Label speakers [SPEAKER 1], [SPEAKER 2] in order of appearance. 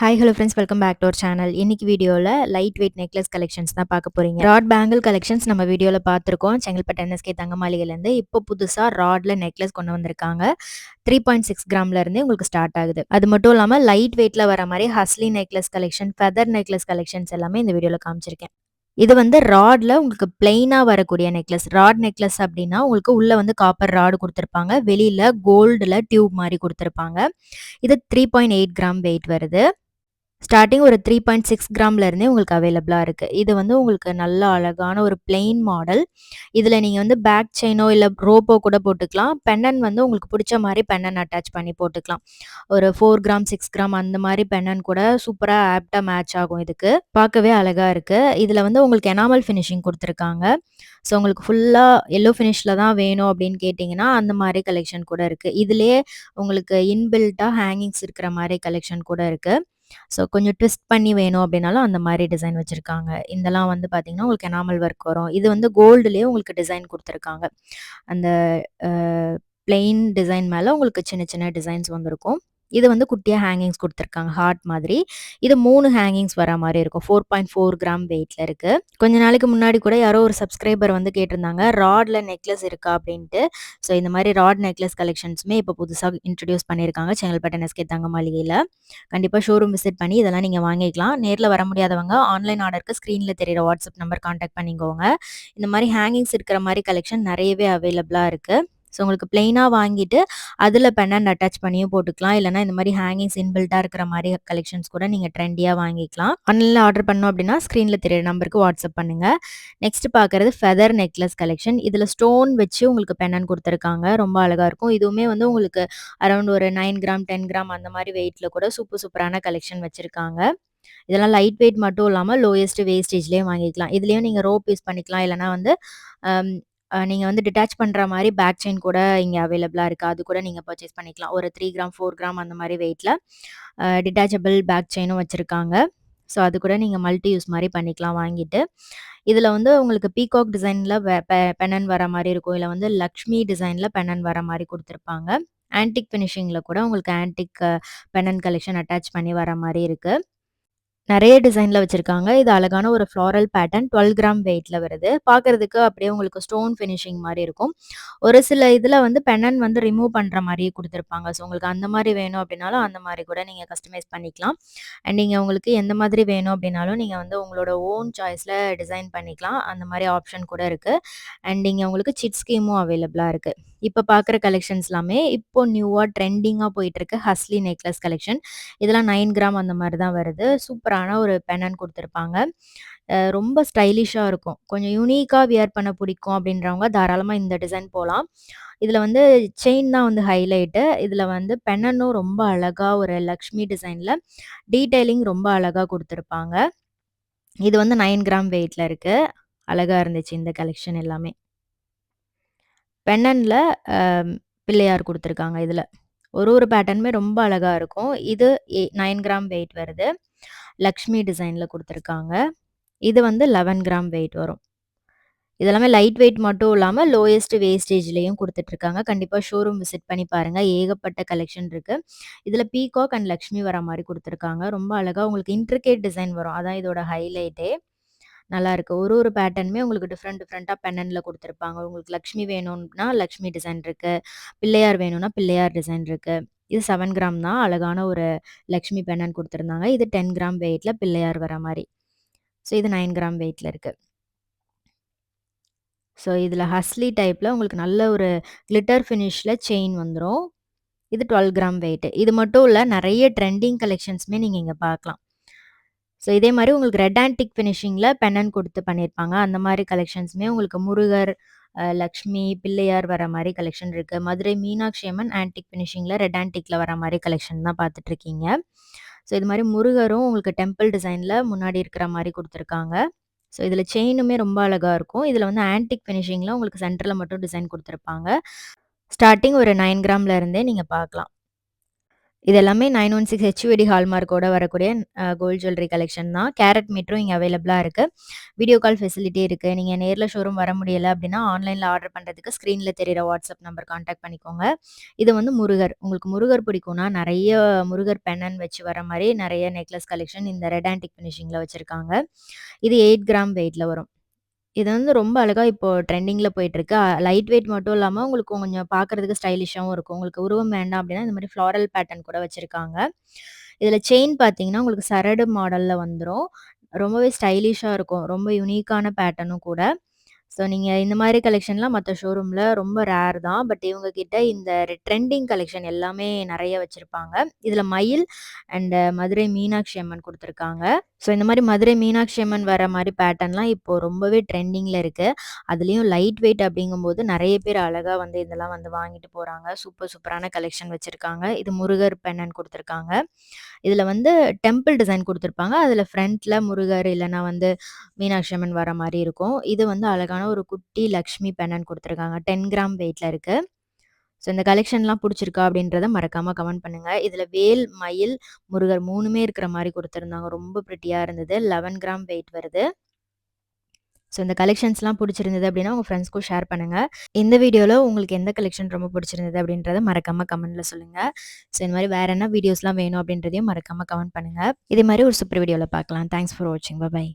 [SPEAKER 1] Hi hello friends, welcome back to our channel. இன்னைக்கு வீடியோவில் light weight necklace collections தான் பார்க்க போறீங்க. ராட் பேங்கிள் கலெக்ஷன்ஸ் நம்ம வீடியோவில் பார்த்துருக்கோம். செங்கல்பட்டு என்எஸ்கே தங்க மாளிகைலேருந்து இப்போ புதுசாக ராட்ல நெக்லஸ் கொண்டு வந்திருக்காங்க. 3.6 கிராம்ல இருந்தே உங்களுக்கு ஸ்டார்ட் ஆகுது. அது மட்டும் இல்லாமல் லைட் வெயிட்ல வர மாதிரி ஹஸ்லி necklace collection, feather necklace collections எல்லாமே இந்த வீடியோவில் காமிச்சிருக்கேன். இது வந்து ராட்ல உங்களுக்கு பிளெயினா வரக்கூடிய நெக்லஸ். ராட் நெக்லஸ் அப்படின்னா உங்களுக்கு உள்ள வந்து காப்பர் ராடு கொடுத்துருப்பாங்க, வெளியில கோல்டுல டியூப் மாதிரி கொடுத்துருப்பாங்க. இது 3.8 கிராம் வெயிட் வருது. ஸ்டார்ட்டிங் ஒரு 3.6 கிராம்ல இருந்தே உங்களுக்கு அவைலபிளா இருக்கு. இது வந்து உங்களுக்கு நல்ல அழகான ஒரு பிளெயின் மாடல். இதுல நீங்க வந்து பேக் செயினோ இல்ல ரோப்போ கூட போட்டுக்கலாம். பெண்டன் வந்து உங்களுக்கு பிடிச்ச மாதிரி பெண்டன் அட்டாச் பண்ணி போட்டுக்கலாம். ஒரு 4 கிராம் 6 கிராம் அந்த மாதிரி பெண்டன் கூட சூப்பரா ஆப்டா மேட்ச் ஆகும். இதுக்கு பார்க்கவே அழகா இருக்கு. இதுல வந்து உங்களுக்கு எனாமல் ஃபினிஷிங் கொடுத்துருக்காங்க. ஸோ உங்களுக்கு ஃபுல்லா எல்லோ ஃபினிஷ்ல தான் வேணும் அப்படின்னு கேட்டிங்கன்னா அந்த மாதிரி கலெக்ஷன் கூட இருக்கு. இதுலயே உங்களுக்கு இன்பில்ட்டா ஹேங்கிங்ஸ் இருக்கிற மாதிரி கலெக்ஷன் கூட இருக்கு. ஸோ கொஞ்சம் ட்விஸ்ட் பண்ணி வேணும் அப்படின்னாலும் அந்த மாதிரி டிசைன் வச்சுருக்காங்க. இதெல்லாம் வந்து பார்த்தீங்கன்னா உங்களுக்கு எனாமல் ஒர்க் வரும். இது வந்து கோல்டுலேயே உங்களுக்கு டிசைன் கொடுத்துருக்காங்க. அந்த பிளெயின் டிசைன் மேலே உங்களுக்கு சின்ன சின்ன டிசைன்ஸ் வந்திருக்கும். இது வந்து குட்டியாக ஹேங்கிங்ஸ் கொடுத்துருக்காங்க, ஹார்ட் மாதிரி. இது 3 ஹேங்கிங்ஸ் வர மாதிரி இருக்கும். 4.4 கிராம் வெயிட்ல இருக்கு. கொஞ்ச நாளைக்கு முன்னாடி கூட யாரோ ஒரு சப்ஸ்கிரைபர் வந்து கேட்டிருந்தாங்க, ராட்ல நெக்லஸ் இருக்கா அப்படின்ட்டு. ஸோ இந்த மாதிரி ராட் நெக்லஸ் கலெக்ஷன்ஸுமே இப்போ புதுசாக இன்ட்ரடியூஸ் பண்ணியிருக்காங்க செங்கல்பட்டு என்எஸ்கே தங்க மாளிகையில். கண்டிப்பாக ஷோரூம் விசிட் பண்ணி இதெல்லாம் நீங்கள் வாங்கிக்கலாம். நேரில் வர முடியாதவங்க ஆன்லைன் ஆர்டருக்கு ஸ்க்ரீனில் தெரியிற வாட்ஸ்அப் நம்பர் கான்டாக்ட் பண்ணிக்கோங்க. இந்த மாதிரி ஹேங்கிங்ஸ் இருக்கிற மாதிரி கலெக்ஷன் நிறையவே அவைலபிளாக இருக்குது. ஸோ உங்களுக்கு பிளெயினாக வாங்கிட்டு அதில் பெண்ணண்ட் அட்டாச் பண்ணியும் போட்டுக்கலாம். இல்லைனா இந்த மாதிரி ஹேங்கிங்ஸ் இன்பில்ட்டாக இருக்கிற மாதிரி கலெக்ஷன்ஸ் கூட நீங்கள் ட்ரெண்டியாக வாங்கிக்கலாம். ஆன்லைனில் ஆர்டர் பண்ணோம் அப்படின்னா ஸ்க்ரீனில் தெரியிற நம்பருக்கு வாட்ஸ்அப் பண்ணுங்கள். நெக்ஸ்ட் பார்க்குறது ஃபெதர் நெக்லஸ் கலெக்ஷன். இதில் ஸ்டோன் வச்சு உங்களுக்கு பெண்ணண்ட் கொடுத்துருக்காங்க. ரொம்ப அழகாக இருக்கும். இதுவுமே வந்து உங்களுக்கு அரௌண்ட் ஒரு 9 கிராம் 10 கிராம் அந்த மாதிரி வெயிட்டில் கூட சூப்பரான கலெக்ஷன் வச்சுருக்காங்க. இதெல்லாம் லைட் வெயிட் மட்டும் இல்லாமல் லோயஸ்ட் வேஸ்டேஜ்லேயும் வாங்கிக்கலாம். இதுலேயும் நீங்கள் ரோப் யூஸ் பண்ணிக்கலாம். இல்லைனா வந்து நீங்கள் வந்து டிட்டாச் பண்ணுற மாதிரி பேக் செயின் கூட இங்கே அவைலபிளாக இருக்குது. அது கூட நீங்கள் பர்ச்சேஸ் பண்ணிக்கலாம். ஒரு 3 கிராம் 4 கிராம் அந்த மாதிரி வெயிட்டில் டிட்டாச்சபிள் பேக் செயினும் வச்சுருக்காங்க. ஸோ அது கூட நீங்கள் மல்டி யூஸ் மாதிரி பண்ணிக்கலாம் வாங்கிட்டு. இதில் வந்து உங்களுக்கு பீகாக் டிசைனில் பெண்ணன் வர மாதிரி இருக்கும். இல்லை வந்து லக்ஷ்மி டிசைனில் பெண்ணன் வர மாதிரி கொடுத்துருப்பாங்க. ஆன்டிக் ஃபினிஷிங்கில் கூட உங்களுக்கு ஆன்டிக் பெண்ணன் கலெக்ஷன் அட்டாச் பண்ணி வர மாதிரி இருக்குது. நிறைய டிசைன்ல வச்சிருக்காங்க. இது அழகான ஒரு ஃப்ளாரல் பேட்டர்ன் 12 கிராம் வெயிட்ல வருது. பார்க்கறதுக்கு அப்படியே உங்களுக்கு ஸ்டோன் ஃபினிஷிங் மாரி இருக்கும். ஒரு சில இதுல வந்து பென்னன் வந்து ரிமூவ் பண்ற மாரியே குடுத்துருப்பாங்க. ஸோ உங்களுக்கு அந்த மாரி வேணும் அப்படின்னாலும் அந்த மாரி கூட நீங்க கஸ்டமைஸ் பண்ணிக்கலாம். அண்ட் நீங்க உங்களுக்கு எந்த மாதிரி வேணும் அப்படின்னாலும் நீங்க வந்து உங்களோட ஓன் சாய்ஸ்ல டிசைன் பண்ணிக்கலாம். அந்த மாரி ஆப்ஷன் கூட இருக்கு. அண்ட் இங்க உங்களுக்கு சிட் ஸ்கீமும் அவைலபிளா இருக்கு. இப்ப பார்க்குற கலெக்ஷன்ஸ் எல்லாமே இப்போ நியூவா ட்ரெண்டிங்கா போயிட்டு இருக்கு ஹஸ்லி நெக்லஸ் கலெக்ஷன். இதெல்லாம் 9 கிராம் அந்த மாரி தான் வருது. சூப்பரான ஒரு பென்னன் குடுத்துருப்பாங்க. ரொம்ப ஸ்டைலிஷா இருக்கும். கொஞ்சம் யூனிக்கா வியர் பண்ண பிடிக்கும் அப்படின்றவங்க தாராளமா இந்த டிசைன் போலாம். இதுல வந்து செயின் தான் வந்து ஹைலைட்டு. இதுல வந்து பென்னனும் ரொம்ப அழகா ஒரு லக்ஷ்மி டிசைன்ல டீட்டெயிலிங் ரொம்ப அழகா குடுத்துருப்பாங்க. இது வந்து 9 கிராம் வெயிட்ல இருக்கு. அழகா இருந்துச்சு இந்த கலெக்ஷன் எல்லாமே. பென்னன்ல அ பிள்ளையார் குடுத்துருக்காங்க இதுல. ஒரு பேட்டர்னுமே ரொம்ப அழகா இருக்கும். இது 9 கிராம் வெயிட் வருது. லக்ஷ்மி டிசைன்ல குடுத்துருக்காங்க. இது வந்து 11 கிராம் வெயிட் வரும். இதெல்லாமே லைட் வெயிட் மட்டும் இல்லாம லோயஸ்ட் வேஸ்டேஜ்லயும் குடுத்துட்ருக்காங்க. கண்டிப்பா ஷோரூம் விசிட் பண்ணி பாருங்க. ஏகப்பட்ட கலெக்ஷன் இருக்கு. இதுல பீகாக் அண்ட் லக்ஷ்மி வர மாரி குடுத்துருக்காங்க. ரொம்ப அழகா உங்களுக்கு இன்ட்ரிகேட் டிசைன் வரும். அதான் இதோட ஹைலைட்டே. நல்லாருக்கு. ஒரு பேட்டர்னுமே உங்களுக்கு டிஃப்ரெண்ட்டா பென்னன்ல குடுத்துருப்பாங்க. உங்களுக்கு லக்ஷ்மி வேணும்னா லக்ஷ்மி டிசைன் இருக்கு. பிள்ளையார் வேணும்னா பிள்ளையார் டிசைன் இருக்கு. இது 7 கிராம் தான். அழகான ஒரு லக்ஷ்மி பென்னன் குடுத்துருந்தாங்க. இது 10 கிராம் வெயிட்ல பிள்ளையார் வர மாரி. ஸோ இது 9 கிராம் வெயிட்ல இருக்கு. ஸோ இதில ஹஸ்லி டைப்ல உங்களுக்கு நல்ல ஒரு கிளிட்டர் ஃபினிஷ்ல செயின் வந்துரும். இது 12 கிராம் வெயிட். இது மட்டும் இல்ல, நெறைய ட்ரெண்டிங் கலெக்ஷன்ஸுமே நீங்க இங்க பார்க்கலாம். ஸோ இதே மாரி உங்களுக்கு ரெட் ஆன்டிக் ஃபினிஷிங்ல பென்னன் குடுத்து பண்ணியிருப்பாங்க. அந்த மாரி கலெக்ஷன்ஸுமே உங்களுக்கு முருகர், லக்ஷ்மி, பிள்ளையார் வர மாரி கலெக்ஷன் இருக்கு. மதுரை மீனாட்சி அம்மன் ஆன்டிக் ஃபினிஷிங்ல ரெட் ஆன்டிக்ல வர மாரி கலெக்ஷன் தான் பார்த்துட்ருக்கீங்க. ஸோ இது மாரி முருகரும் உங்களுக்கு டெம்பிள் டிசைன்ல முன்னாடி இருக்கிற மாரி குடுத்துருக்காங்க. ஸோ இதில செயினுமே ரொம்ப அழகா இருக்கும். இதில வந்து ஆன்டிக் ஃபினிஷிங்ல உங்களுக்கு சென்டர்ல மட்டும் டிசைன் குடுத்துருப்பாங்க. ஸ்டார்ட்டிங் ஒரு 9 கிராம்ல இருந்தே நீங்க பார்க்கலாம். இது எல்லாமே 916 ஹெச்யூஐடி ஹால்மார்க்கோட வரக்கூடிய கோல்ட் ஜுவல்லரி கலெக்ஷன் தான். கேரட் மீட்டரும் இங்க அவைலபிளா இருக்கு. வீடியோ கால் ஃபெசிலிட்டி இருக்கு. நீங்க நேர்ல ஷோரூம் வர முடியல அப்படின்னா, ஆன்லைன்ல ஆர்டர் பண்றதுக்கு ஸ்க்ரீன்ல தெரியிற வாட்ஸ்அப் நம்பர் கான்டாக்ட் பண்ணிக்கோங்க. இது வந்து முருகர். உங்களுக்கு முருகர் பிடிக்கும்னா, நெறைய முருகர் பென்னன் வச்சு வர மாரி நெறைய நெக்லஸ் கலெக்ஷன் இந்த ரெட் ஆன்டிக் ஃபினிஷிங்ல வச்சிருக்காங்க. இது 8 கிராம் வெயிட்ல வரும். இது வந்து ரொம்ப அழகா இப்போ ட்ரெண்டிங்ல போயிட்டுருக்கு. லைட் வெயிட் மட்டும் இல்லாம, உங்களுக்கு கொஞ்சம் பார்க்கறதுக்கு ஸ்டைலிஷாவும் இருக்கும். உங்களுக்கு உருவம் வேண்டாம் அப்டின்னா, இந்த மாரி ஃப்ளாரல் பேட்டர்ன் கூட வச்சிருக்காங்க. இதில செயின் பார்த்தீங்கன்னா, உங்களுக்கு சரடு மாடல்ல வந்துரும். ரொம்பவே ஸ்டைலிஷா இருக்கும். ரொம்ப யூனிக்கான பேட்டர்னும் கூட. ஸோ நீங்க இந்த மாரி கலெக்ஷன்லாம் மத்த ஷோரூம்ல ரொம்ப ரேர் தான். பட் இவங்க கிட்ட இந்த ட்ரெண்டிங் கலெக்ஷன் எல்லாமே நெறைய வச்சிருப்பாங்க. இதில மயில் அண்ட் மதுரை மீனாட்சி அம்மன் குடுத்துருக்காங்க. ஸோ இந்த மாரி மதுரை மீனாட்சி அம்மன் வர மாரி பேட்டர்ன்லாம் இப்போ ரொம்பவே ட்ரெண்டிங்ல இருக்கு. அதுலயும் லைட் வெயிட் அப்படிங்கும்போது நெறைய பேர் அழகா வந்து இதெல்லாம் வந்து வாங்கிட்டு போறாங்க. சூப்பரான கலெக்ஷன் வச்சிருக்காங்க. இது முருகர் பென்னன் குடுத்துருக்காங்க. இதுல வந்து டெம்பிள் டிசைன் குடுத்துருப்பாங்க. அதுல ஃப்ரண்ட்ல முருகர் இல்லன்னா வந்து மீனாட்சி அம்மன் வர மாரி இருக்கும். இது வந்து அழகான ஒரு குட்டி லக்ஷ்மி பென்னன் குடுத்துருக்காங்க. 10 கிராம் வெயிட்ல இருக்கு. ஸோ இந்த கலெக்ஷன்லாம் புடிச்சிருக்கா அப்படின்றத மறக்காம கமெண்ட் பண்ணுங்க. இதுல வேல், மயில், முருகர் 3மே இருக்கிற மாரி குடுத்துருந்தாங்க. ரொம்ப பிரிட்டியா இருந்தது. 11 கிராம் வெயிட் வருது. ஸோ இந்த கலெக்ஷன்ஸ்லாம் புடிச்சிருந்தது அப்படின்னா, உங்க ஃப்ரெண்ட்ஸ்க்கும் ஷேர் பண்ணுங்க. இந்த வீடியோல உங்களுக்கு எந்த கலெக்ஷன் ரொம்ப பிடிச்சிருந்தது அப்படின்றத மறக்காம கமெண்ட்ல சொல்லுங்க. ஸோ இந்த மாரி வேற என்ன வீடியோஸ்லாம் வேணும் அப்படின்றதையும் மறக்காம கமெண்ட் பண்ணுங்க. இதே மாரி ஒரு சூப்பர் வீடியோல பார்க்கலாம். தேங்க்ஸ் ஃபார் வாட்சிங். பை.